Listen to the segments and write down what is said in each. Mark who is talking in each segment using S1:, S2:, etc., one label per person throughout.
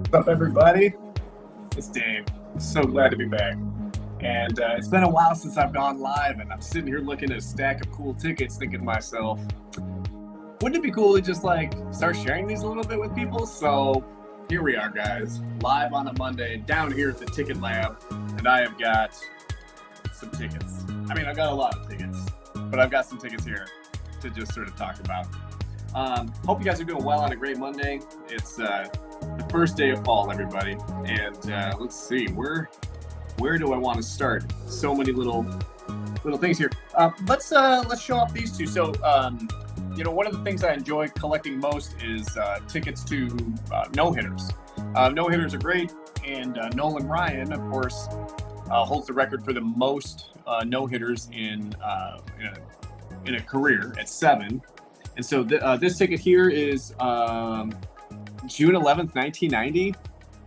S1: What's up, everybody? It's Dave. I'm so glad to be back. And it's been a while since I've gone live, and I'm sitting here looking at a stack of cool tickets, thinking to myself, wouldn't it be cool to just start sharing these a little bit with people? So here we are, guys, live on a Monday down here at the Ticket Lab, and I have got some tickets. I mean, I've got a lot of tickets, but I've got some tickets here to just sort of talk about. Hope you guys are doing well on a great Monday. It's the first day of fall, everybody, and let's see, where do I want to start? So many little things here. Let's show off these two. So one of the things I enjoy collecting most is tickets to no-hitters. No-hitters are great, and Nolan Ryan, of course, holds the record for the most no-hitters in a career at 7. And so this ticket here is June 11th, 1990.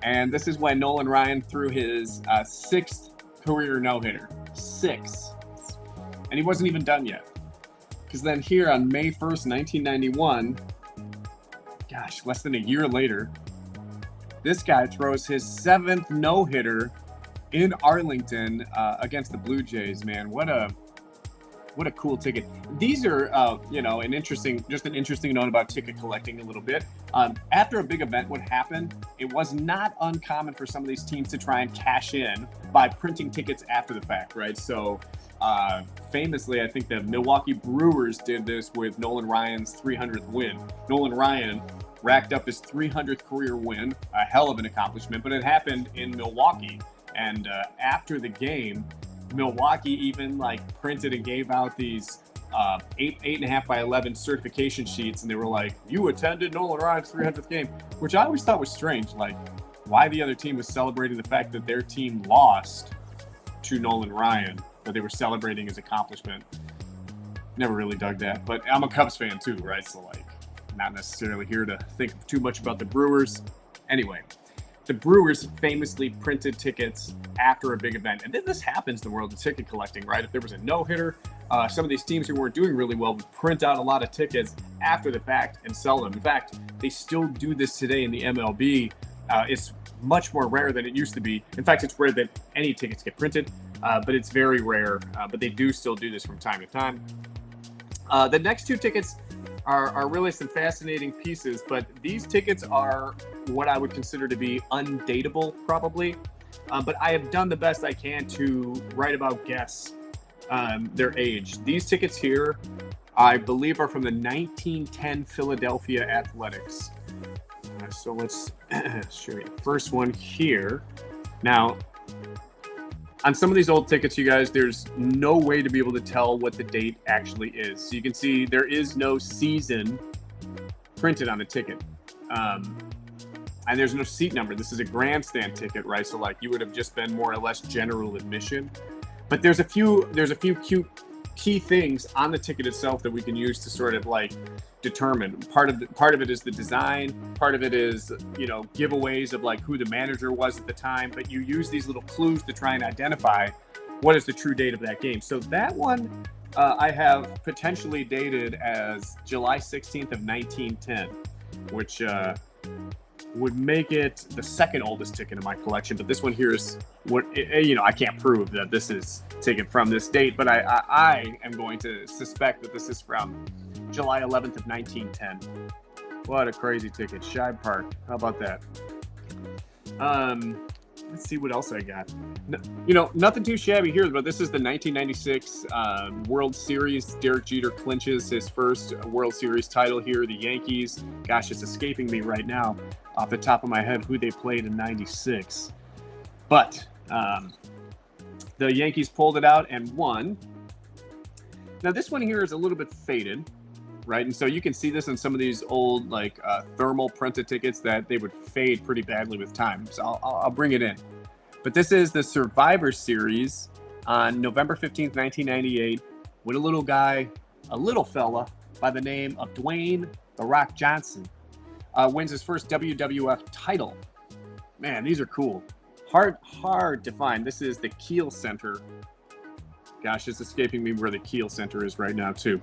S1: And this is when Nolan Ryan threw his 6th career no-hitter. 6. And he wasn't even done yet. Because then here on May 1st, 1991, gosh, less than a year later, this guy throws his 7th no-hitter in Arlington against the Blue Jays, man. What a cool ticket. These are, an interesting note about ticket collecting a little bit. After a big event would happen, it was not uncommon for some of these teams to try and cash in by printing tickets after the fact, right? So famously, I think the Milwaukee Brewers did this with Nolan Ryan's 300th win. Nolan Ryan racked up his 300th career win, a hell of an accomplishment, but it happened in Milwaukee. And after the game, Milwaukee even printed and gave out these 8.5 by 11 certification sheets, and they were like, "You attended Nolan Ryan's 300th game," which I always thought was strange. Why the other team was celebrating the fact that their team lost to Nolan Ryan, but they were celebrating his accomplishment. Never really dug that, but I'm a Cubs fan too, right? So not necessarily here to think too much about the Brewers. Anyway. The Brewers famously printed tickets after a big event. And this happens in the world of ticket collecting, right? If there was a no-hitter, some of these teams who weren't doing really well would print out a lot of tickets after the fact and sell them. In fact, they still do this today in the MLB. It's much more rare than it used to be. In fact, it's rare that any tickets get printed, but it's very rare. But they do still do this from time to time. The next two tickets are really some fascinating pieces, but these tickets are what I would consider to be undateable, probably. But I have done the best I can to write about guess their age. These tickets here, I believe, are from the 1910 Philadelphia Athletics. So let's show you the first one here. Now, on some of these old tickets, you guys, there's no way to be able to tell what the date actually is. So you can see there is no season printed on the ticket. And there's no seat number. This is a grandstand ticket, right? So you would have just been more or less general admission. But there's a few cute key things on the ticket itself that we can use to sort of determine. Part of it is the design. Part of it is, giveaways of who the manager was at the time. But you use these little clues to try and identify what is the true date of that game. So that one I have potentially dated as July 16th of 1910, which would make it the second oldest ticket in my collection. But this one here is I can't prove that this is taken from this date, but I am going to suspect that this is from July 11th of 1910. What a crazy ticket. Shibe Park. How about that? Let's see what else I got. Nothing too shabby here, but this is the 1996 World Series. Derek Jeter clinches his first World Series title here. The Yankees. Gosh, it's escaping me right now off the top of my head who they played in 96. But the Yankees pulled it out and won. Now, this one here is a little bit faded, right? And so you can see this in some of these old thermal printed tickets that they would fade pretty badly with time. So I'll bring it in. But this is the Survivor Series on November 15th, 1998, with a little fella by the name of Dwayne "The Rock" Johnson. Wins his first WWF title. Man, these are cool. Hard to find. This is the Kiel Center. Gosh, it's escaping me where the Kiel Center is right now, too.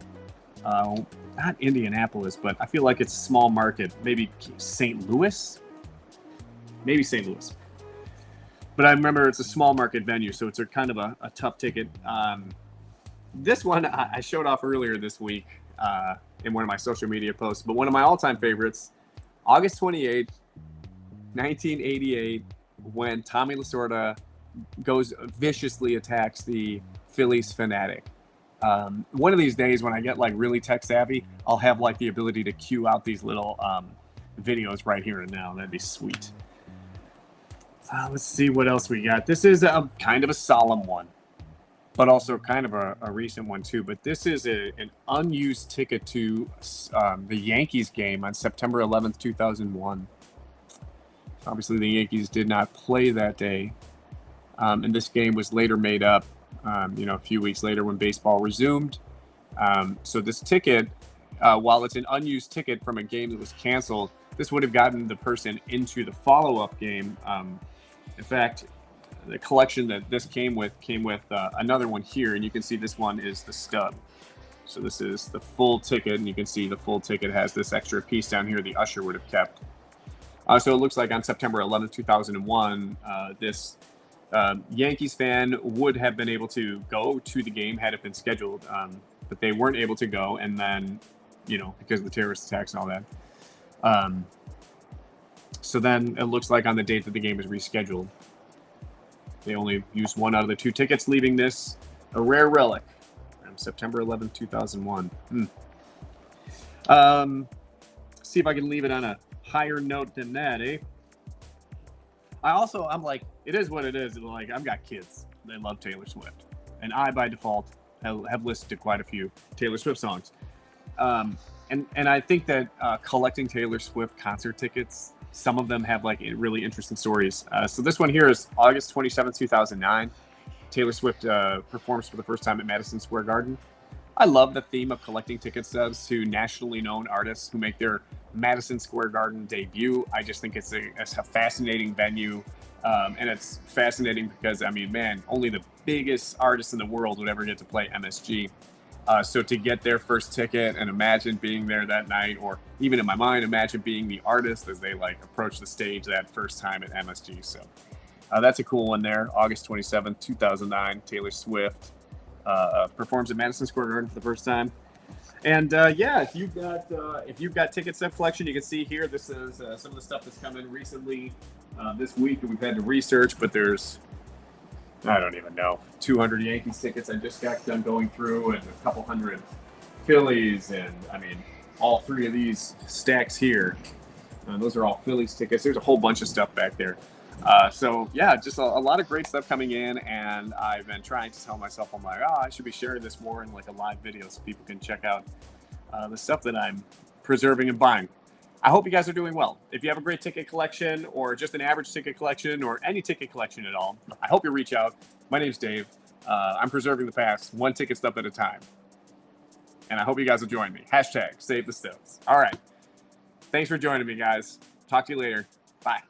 S1: Not Indianapolis, but I feel like it's a small market. Maybe St. Louis? maybe St. Louis. But I remember it's a small market venue, so it's a kind of a tough ticket. This one I showed off earlier this week in one of my social media posts, but one of my all-time favorites, August 28th, 1988, when Tommy Lasorda viciously attacks the Phillies fanatic. One of these days when I get like really tech savvy, I'll have like the ability to cue out these little videos right here and now. That'd be sweet. Let's see what else we got. This is a kind of a solemn one, but also kind of a recent one too. But this is an unused ticket to the Yankees game on September 11th, 2001. Obviously, the Yankees did not play that day, and this game was later made up, a few weeks later when baseball resumed. So this ticket, while it's an unused ticket from a game that was canceled, this would have gotten the person into the follow-up game. In fact, the collection that this came with another one here, and you can see this one is the stub. So this is the full ticket, and you can see the full ticket has this extra piece down here the usher would have kept. So it looks like on September 11th, 2001, this Yankees fan would have been able to go to the game had it been scheduled, but they weren't able to go, and then, because of the terrorist attacks and all that. So then it looks like on the date that the game is rescheduled, they only used one out of the two tickets, leaving this a rare relic from September 11th, 2001. See if I can leave it on a higher note than that, eh? I'm like, it is what it is. Like, I've got kids. They love Taylor Swift. And I, by default, have listened to quite a few Taylor Swift songs. And I think that collecting Taylor Swift concert tickets, some of them have like really interesting stories. So this one here is August 27th, 2009. Taylor Swift performs for the first time at Madison Square Garden. I love the theme of collecting ticket stubs to nationally known artists who make their Madison Square Garden debut. I just think it's a fascinating venue. And it's fascinating because, only the biggest artists in the world would ever get to play MSG. So to get their first ticket and imagine being there that night, or even in my mind, imagine being the artist as they approach the stage that first time at MSG. So that's a cool one there. August 27th, 2009, Taylor Swift performs at Madison Square Garden for the first time. And if you've got ticket stub collection, you can see here, this is some of the stuff that's come in recently this week that we've had to research, but there's, I don't even know, 200 Yankees tickets I just got done going through, and a couple hundred Phillies, and all three of these stacks here. Those are all Phillies tickets. There's a whole bunch of stuff back there. Just a lot of great stuff coming in, and I've been trying to tell myself, I'm like, I should be sharing this more in a live video so people can check out the stuff that I'm preserving and buying. I hope you guys are doing well. If you have a great ticket collection, or just an average ticket collection, or any ticket collection at all, I hope you reach out. My name's Dave. I'm preserving the past, one ticket stub at a time. And I hope you guys will join me. #Save the Stubs. All right. Thanks for joining me, guys. Talk to you later. Bye.